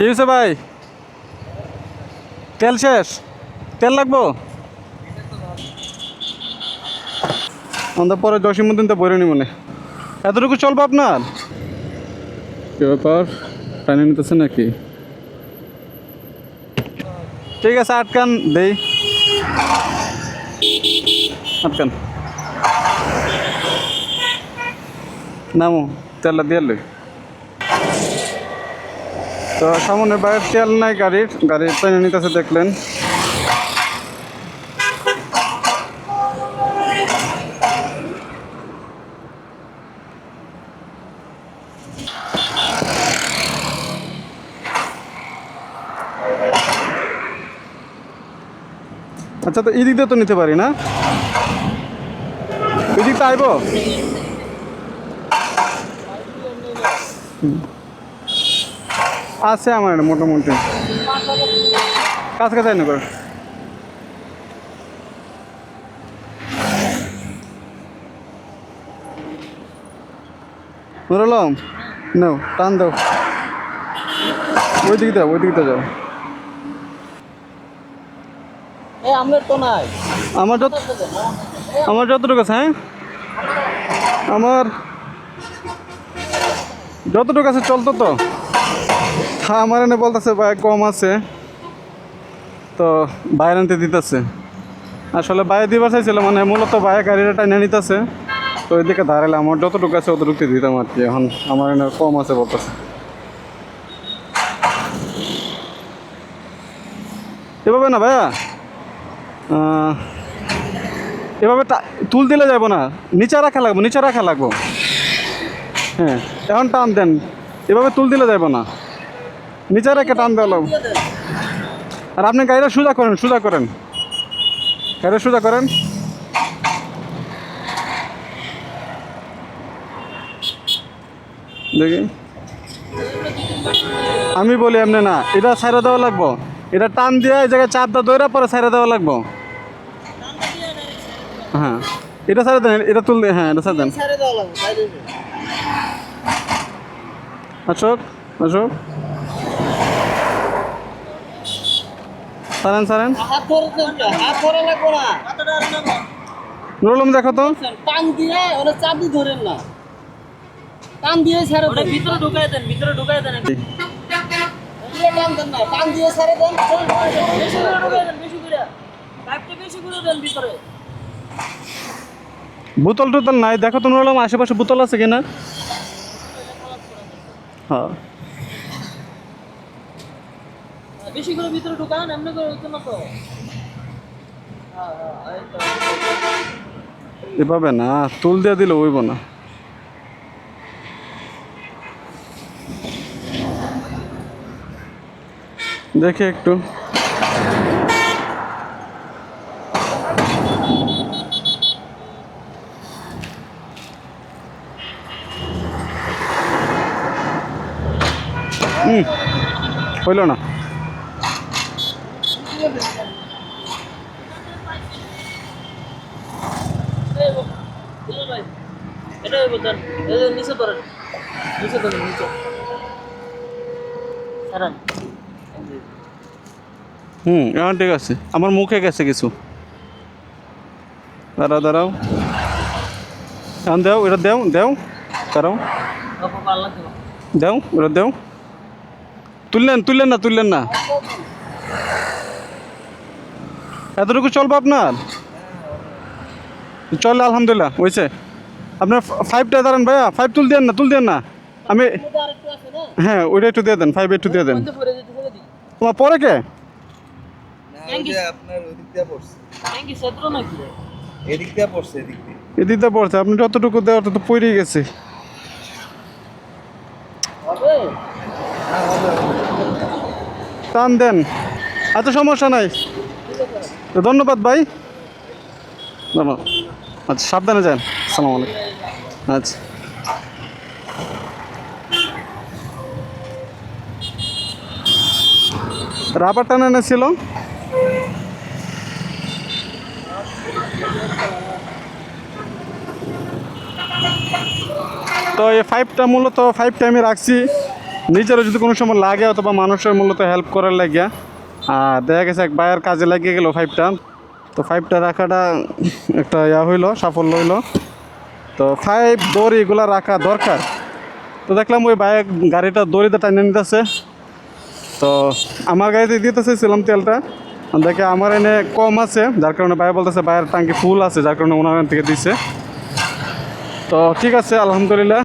কি হয়েছে ভাই? তেল শেষ? তেল লাগবো? আমাদের পরে 10 মিনিট তো বইরে নি মনে। এতটুকু চলবো আপনার? কি ব্যাপার, টাইনে নিতেছে নাকি? ঠিক আছে, আটকান দেই, আটকান নামো, তেলটা দিয়ে লই। তো সামনে বাইরের তেল নাই গাড়ির টাইনে নিতেছে দেখলেন। আচ্ছা, তো এই দিক দিয়ে তো নিতে পারি না? এই দিকটা আইব? আছে আমার মোটামুটি কাজ কাজ না করে। নুরুল আলম, নাও টান দাও, ওই দিক দাও, ওই দিকটা যাও। আমার যতটুকু আছে, হ্যাঁ আমার যতটুকু আছে চলতো তো। আমার এনে বলতেছে ভাই কম আছে, তো বাইরে আনতে দিতেছে। আসলে বাইরে দিবার চাইছিল, মানে মূলত বাইরে গাড়িটা টাইনে নিতেছে, তো ওইদিকে দাঁড়ালে আমার যতটুকু আছে অতটুকু দিতাম আর কি। এখন আমার এনে কম আছে বলতেছে। এভাবে না ভাইয়া, এভাবে তুল দিলে যাব না, নিচে রাখা লাগবো, নিচে রাখা লাগবো। হ্যাঁ, এখন টান দেন, এভাবে তুল দিলে যাব না, নিচে রেখে টান দেওয়া লাগবে। আর আপনি গাড়িটা সোজা করেন, সোজা করেন, গাড়িটা সোজা করেন। দেখি, আমি বলি এমনি না, এটা ছাইড়া দেওয়া লাগবো, এটা টান দিয়ে এই জায়গায় চাপটা দৌড়া পরে ছাইড়া দেওয়া লাগবো। হ্যাঁ, এটা ছাড়া দেন, এটা তুল দিয়ে, হ্যাঁ এটা ছাড়া দেন। অশোক, অশোক সারেন, সারেন। নুরুল আলম দেখো তো, টান দিয়ে ওরা চাবি ধরেন না, টান দিয়ে ছেড়ে দেন, ভিতরে ঢুকাই দেন, ভিতরে ঢুকাই দেন, টান দেন না, টান দিয়ে ছেড়ে দেন, বেশি করে ঢুকাই দেন, বেশি করে পাইপটা বেশি করে দেন ভিতরে। বোতল টোতল নাই দেখো তো নুরুল আলম, আশেপাশে বোতল আছে কিনা। হ্যাঁ, বেশি করে ভিতরে ঢুকান, এমনি করে হতো না তো। এভাবে না, তুল দিয়ে দিলে হইব না। দেখি একটু, হইল না। এটাই বলতেন, নিচে ধরেন, নিচে ধরেন, নিচে সারান। এখন ঠিক আছে, আমার মুখে গেছে কিছু। দাঁড়াও দাঁড়াও, এখন দেও, এটা দেও, দেও, দাঁড়াও, দেও, ওটা দেও। তুললেন, তুললেন না, তুললেন না। এতটুকু চলবো আপনার? চলে আলহামদুলিল্লাহ, হয়েছে। আপনার 5টা দাঁড়ান ভাইয়া, 5 তুল দেন না, তুল দেন না। আমি, হ্যাঁ ওইটা একটু দিয়ে দেন, 5 একটু দিয়ে দেন। তোমার পরে কে? এদিকটা পড়ছে, আপনি যতটুকু দেওয়া তত পড়েই গেছে। টান দেন, এত সমস্যা নাই। তো ধন্যবাদ ভাই, ধন্যবাদ। আচ্ছা, সাবধানে যান, আসসালামু আলাইকুম। আচ্ছা, রাবার টানা এনেছিল। তো এই 5টা মূলত 5টা আমি রাখছি নিজেরও যদি কোনো সময় লাগে অথবা মানুষের মূলত হেল্প করার লাগিয়া দেখা গেছে এক ভাইয়ের কাজে লাগিয়ে গেল পাইপটা, তো পাইপটা রাখাটা একটা হইলো, সাফল্য হইলো। তো পাইপ দড়ি এগুলো রাখা দরকার। তো দেখলাম ওই বাইক গাড়িটা দড়িতে টাইনে নিতেছে, তো আমার গাড়িতে দিতে চাইছিলাম তেলটা, দেখে আমার এনে কম আছে, যার কারণে ভাই বলতেছে ভাইয়ের ট্যাঙ্কি ফুল আছে, যার কারণে ওনার থেকে দিছে। তো ঠিক আছে, আলহামদুলিল্লাহ।